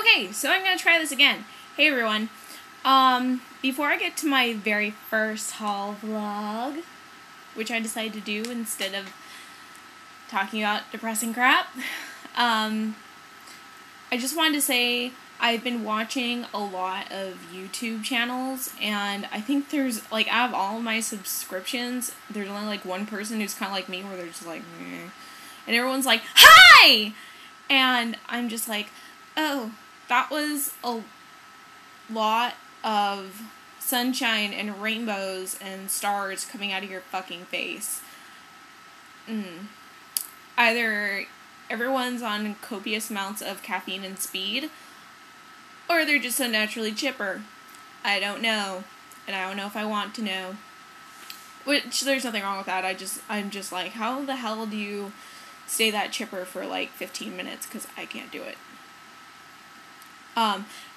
Okay, so I'm gonna try this again. Hey everyone. Before I get to my very first haul vlog, which I decided to do instead of talking about depressing crap, I just wanted to say I've been watching a lot of YouTube channels, and I think there's, like, out of all of my subscriptions, there's only, like, one person who's kind of like me, where they're just like, meh. And everyone's like, hi! And I'm just like, oh, that was a lot of sunshine and rainbows and stars coming out of your fucking face. Either everyone's on copious amounts of caffeine and speed, or they're just so naturally chipper. I don't know. And I don't know if I want to know. Which, there's nothing wrong with that. I'm just like, how the hell do you stay that chipper for like 15 minutes? Because I can't do it.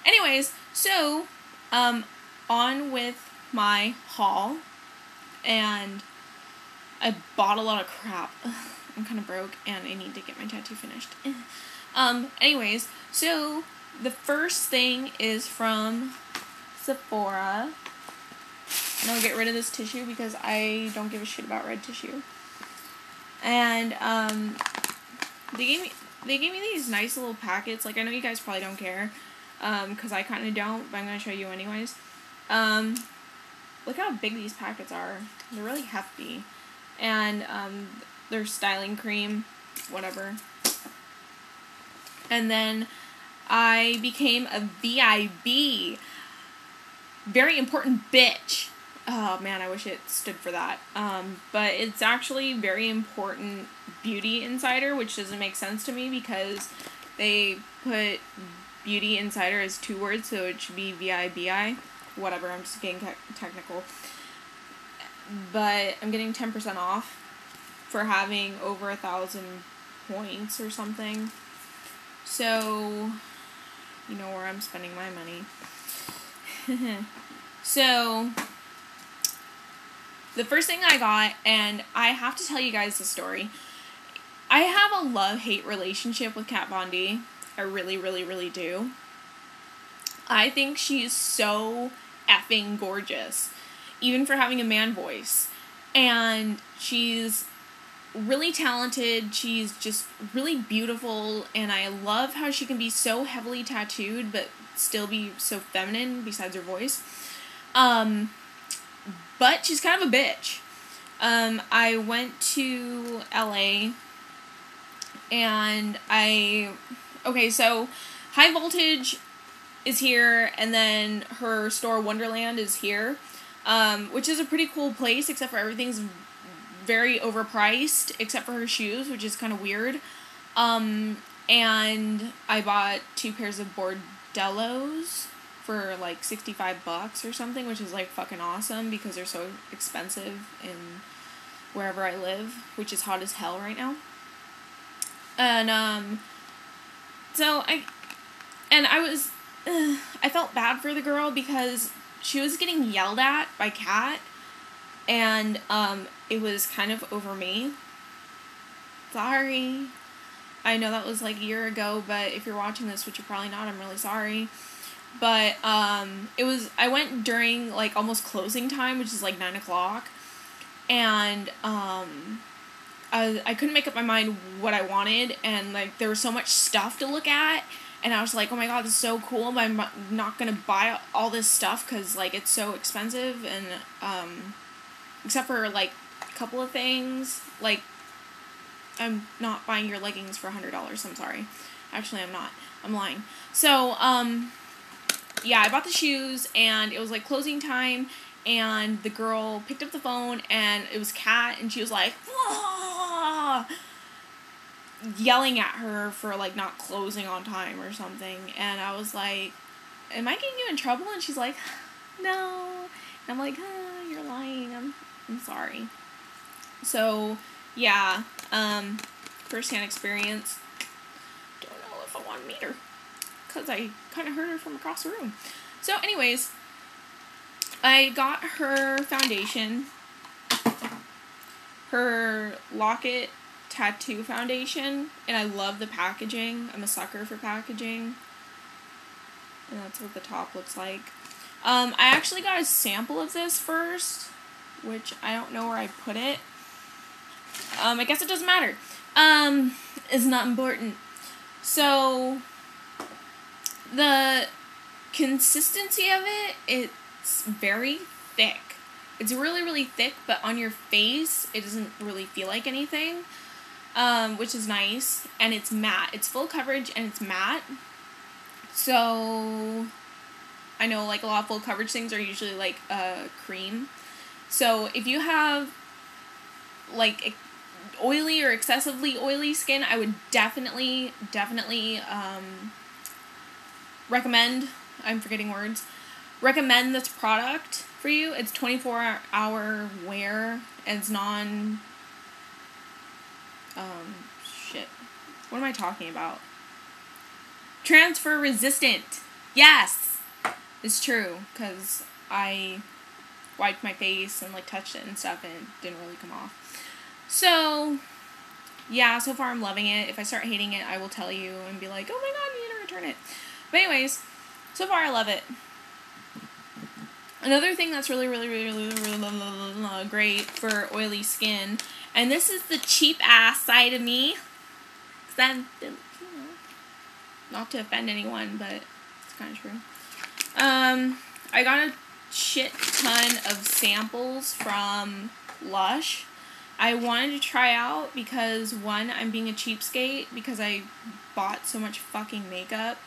Anyways, so, on with my haul. And I bought a lot of crap. I'm kind of broke, and I need to get my tattoo finished. Anyways, so the first thing is from Sephora. And I'll get rid of this tissue because I don't give a shit about red tissue. And they gave me these nice little packets. Like, I know you guys probably don't care, because I kind of don't, but I'm gonna show you anyways. Look how big these packets are. They're really hefty, and they're styling cream, whatever. And then I became a VIB, very important bitch. Oh man, I wish it stood for that. But it's actually very important beauty insider, which doesn't make sense to me because they put beauty insider as 2 words, so it should be VIBI. Whatever, I'm just getting technical. But I'm getting 10% off for having over 1,000 points or something. So, you know where I'm spending my money. So, the first thing I got, and I have to tell you guys the story. I have a love-hate relationship with Kat Von D. I really, really, really do. I think she's so effing gorgeous, even for having a man voice. And she's really talented, she's just really beautiful, and I love how she can be so heavily tattooed, but still be so feminine, besides her voice. But she's kind of a bitch. I went to LA, and okay, so High Voltage is here, and then her store Wonderland is here, which is a pretty cool place, except for everything's very overpriced, except for her shoes, which is kind of weird. And I bought 2 pairs of Bordellos for like $65 or something, which is like fucking awesome because they're so expensive in wherever I live, which is hot as hell right now. And so I felt bad for the girl because she was getting yelled at by Kat, and it was kind of over me. Sorry. I know that was like a year ago, but if you're watching this, which you're probably not, I'm really sorry. But I went during like almost closing time, which is like 9 o'clock, and I couldn't make up my mind what I wanted, and like there was so much stuff to look at, and I was like, oh my god, this is so cool, but I'm not gonna buy all this stuff because like it's so expensive, and except for like a couple of things, like I'm not buying your leggings for $100. I'm sorry. Actually, I'm not. I'm lying. So yeah, I bought the shoes, and it was like closing time, and the girl picked up the phone, and it was Kat, and she was like, "Whoa!" yelling at her for like not closing on time or something, and I was like, am I getting you in trouble? And she's like, no. And I'm like, you're lying. I'm sorry. So yeah, first-hand experience. Don't know if I want to meet her, because I kind of heard her from across the room. So anyways, I got her foundation, her Locket tattoo foundation, and I love the packaging. I'm a sucker for packaging. And that's what the top looks like. I actually got a sample of this first, which I don't know where I put it. I guess it doesn't matter. It's not important. So, the consistency of it, it's very thick. It's really, really thick, but on your face, it doesn't really feel like anything, which is nice. And it's matte. It's full coverage, and it's matte. So, I know, like, a lot of full coverage things are usually, like, cream. So, if you have, like, oily or excessively oily skin, I would definitely, recommend, I'm forgetting words, recommend this product for you. It's 24-hour wear, and it's shit. What am I talking about? Transfer resistant. Yes! It's true, because I wiped my face and, like, touched it and stuff, and it didn't really come off. So, yeah, so far I'm loving it. If I start hating it, I will tell you and be like, oh my god, you need to return it. But anyways, so far I love it. Another thing that's really, really, really, really, really great for oily skin, and this is the cheap ass side of me, because not to offend anyone, but it's kind of true. I got a shit ton of samples from Lush. I wanted to try out because, one, I'm being a cheapskate because I bought so much fucking makeup,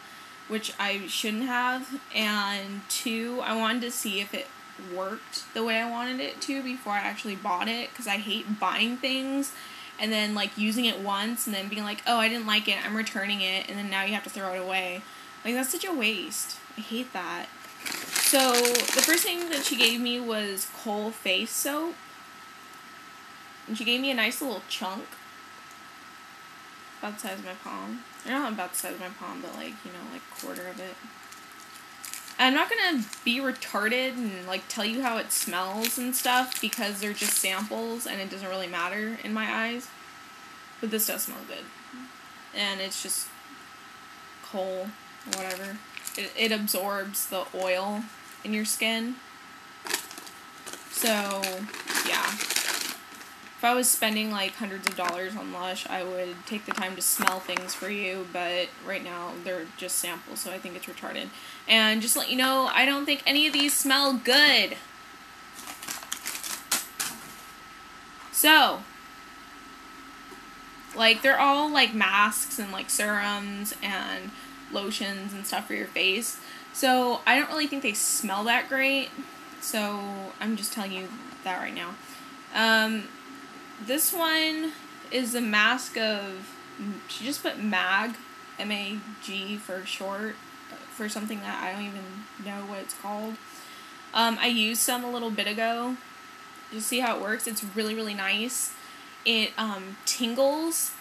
which I shouldn't have, and two, I wanted to see if it worked the way I wanted it to before I actually bought it, because I hate buying things and then, like, using it once and then being like, oh, I didn't like it, I'm returning it, and then now you have to throw it away. Like, that's such a waste. I hate that. So, the first thing that she gave me was Kohl face soap, and she gave me a nice little chunk, about the size of my palm. Or not about the size of my palm, but, like, you know, like a quarter of it. I'm not gonna be retarded and, like, tell you how it smells and stuff, because they're just samples and it doesn't really matter in my eyes. But this does smell good. And it's just Kohl, or whatever. It absorbs the oil in your skin. So, yeah. If I was spending, like, hundreds of dollars on Lush, I would take the time to smell things for you, but right now they're just samples, so I think it's retarded. And just to let you know, I don't think any of these smell good. So, like, they're all, like, masks and, like, serums and lotions and stuff for your face. So, I don't really think they smell that great. So, I'm just telling you that right now. This one is a mask of, she just put MAG, M-A-G for short, for something that I don't even know what it's called. I used some a little bit ago. Just see how it works. It's really, really nice. It tingles,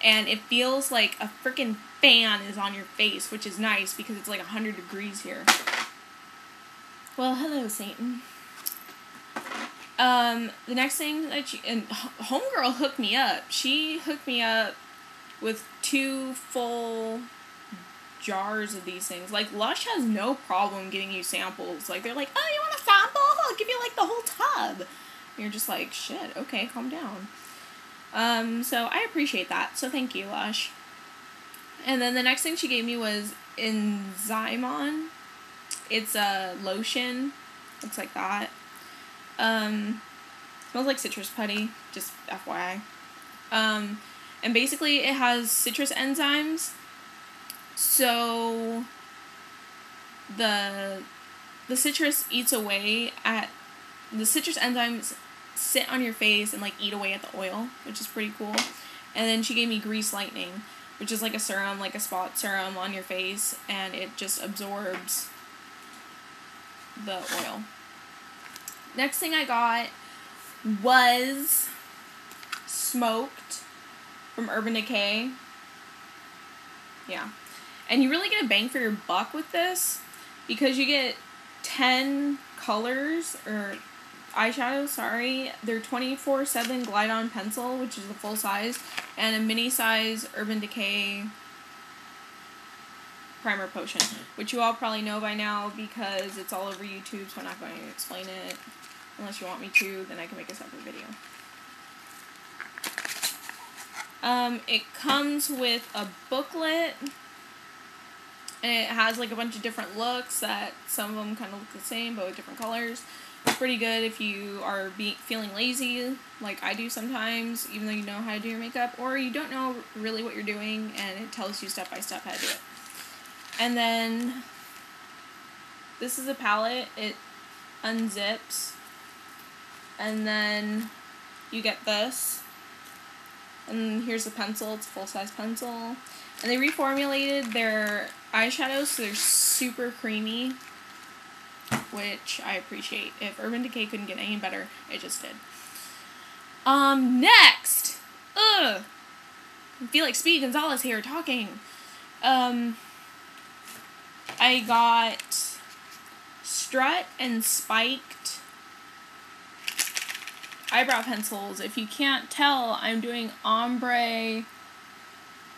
and it feels like a freaking fan is on your face, which is nice because it's like 100 degrees here. Well, hello, Satan. The next thing that and Homegirl hooked me up. She hooked me up with 2 full jars of these things. Like, Lush has no problem giving you samples. Like, they're like, oh, you want a sample? I'll give you, like, the whole tub. And you're just like, shit, okay, calm down. So I appreciate that. So thank you, Lush. And then the next thing she gave me was Enzymon. It's a lotion. Looks like that. Smells like citrus putty, just FYI. And basically it has citrus enzymes, so the citrus eats away at, the citrus enzymes sit on your face and, like, eat away at the oil, which is pretty cool. And then she gave me Grease Lightning, which is like a serum, like a spot serum on your face, and it just absorbs the oil. Next thing I got was Smoked from Urban Decay. Yeah. And you really get a bang for your buck with this, because you get 10 colors, or eyeshadows, sorry. They're 24/7 Glide-On pencil, which is the full size, and a mini size Urban Decay primer potion, which you all probably know by now because it's all over YouTube, so I'm not going to explain it. Unless you want me to, then I can make a separate video. It comes with a booklet, and it has like a bunch of different looks that some of them kind of look the same but with different colors. It's pretty good if you are feeling lazy, like I do sometimes, even though you know how to do your makeup, or you don't know really what you're doing, and it tells you step by step how to do it. And then this is a palette. It unzips, and then you get this. And here's the pencil. It's a full-size pencil. And they reformulated their eyeshadows, so they're super creamy, which I appreciate. If Urban Decay couldn't get any better, it just did. Next! I feel like Speedy Gonzalez here talking. I got Strut and Spiked eyebrow pencils. If you can't tell, I'm doing ombre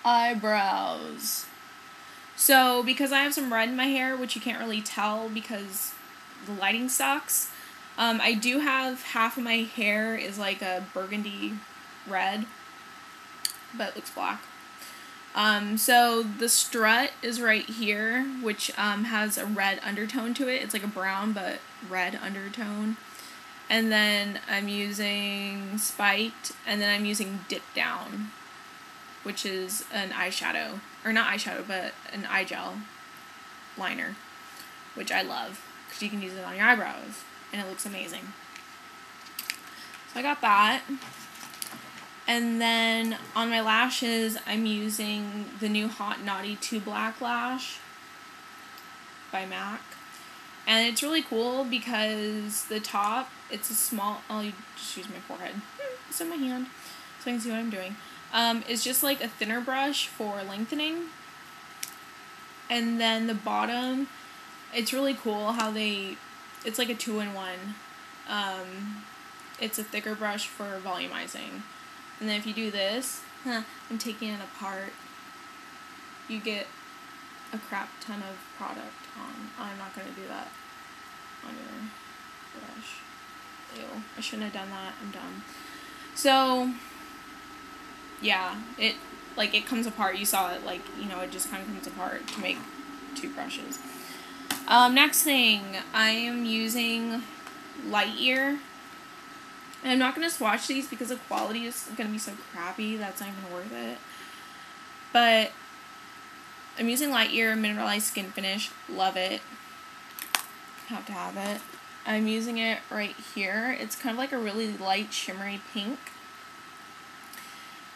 eyebrows. So, because I have some red in my hair, which you can't really tell because the lighting sucks, I do have half of my hair is like a burgundy red, but it looks black. So the strut is right here, which has a red undertone to it. It's like a brown but red undertone. And then I'm using Spiked, and then I'm using Dip Down, which is an eyeshadow, or not eyeshadow, but an eye gel liner, which I love, because you can use it on your eyebrows, and it looks amazing. So I got that. And then on my lashes, I'm using the new Hot Naughty 2 Black Lash by MAC. And it's really cool because the top, it's a small, I'll just use my forehead. It's in my hand, so I can see what I'm doing. It's just like a thinner brush for lengthening. And then the bottom, it's really cool how it's like a 2-in-1. It's a thicker brush for volumizing. And then if you do this, I'm taking it apart, you get a crap ton of product on. I'm not going to do that on your brush. Ew, I shouldn't have done that. I'm dumb. So, yeah, it comes apart. You saw it, it just kind of comes apart to make 2 brushes. Next thing, I am using Lightyear. And I'm not going to swatch these because the quality is going to be so crappy that's not even worth it. But I'm using Lightyear Mineralized Skin Finish. Love it. Have to have it. I'm using it right here. It's kind of like a really light shimmery pink.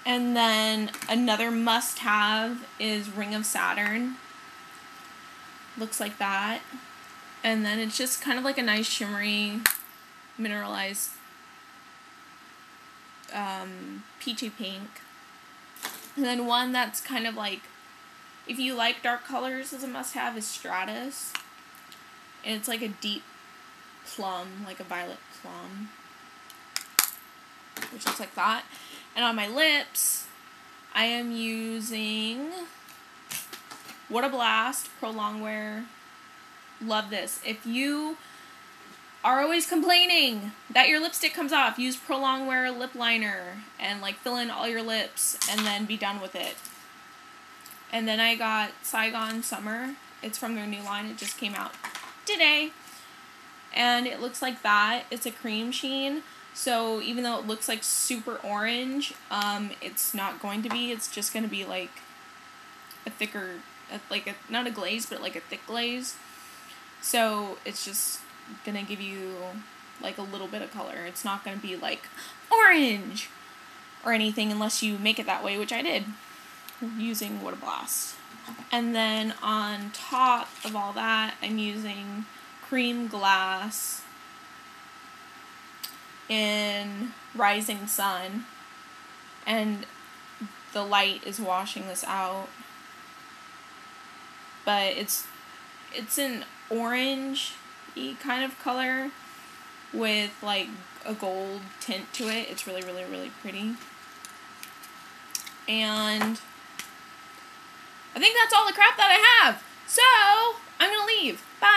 And then another must-have is Ring of Saturn. Looks like that. And then it's just kind of like a nice shimmery mineralized peachy pink. And then one that's kind of like, if you like dark colors as a must-have, is Stratus. And it's like a deep plum, like a violet plum, which looks like that. And on my lips, I am using What a Blast Pro Longwear. Love this. If you are always complaining that your lipstick comes off, use Pro Longwear lip liner and fill in all your lips and then be done with it. And then I got Saigon Summer. It's from their new line. It just came out today. And it looks like that. It's a cream sheen. So even though it looks like super orange, it's not going to be. It's just going to be like a thicker, not a glaze, but like a thick glaze. So it's just going to give you like a little bit of color. It's not going to be like orange or anything unless you make it that way, which I did using What a Blast. And then on top of all that, I'm using Cream Glass in Rising Sun, and the light is washing this out, but it's an orange-y kind of color with like a gold tint to it. It's really, really, really pretty. And I think that's all the crap that I have. leave. Bye.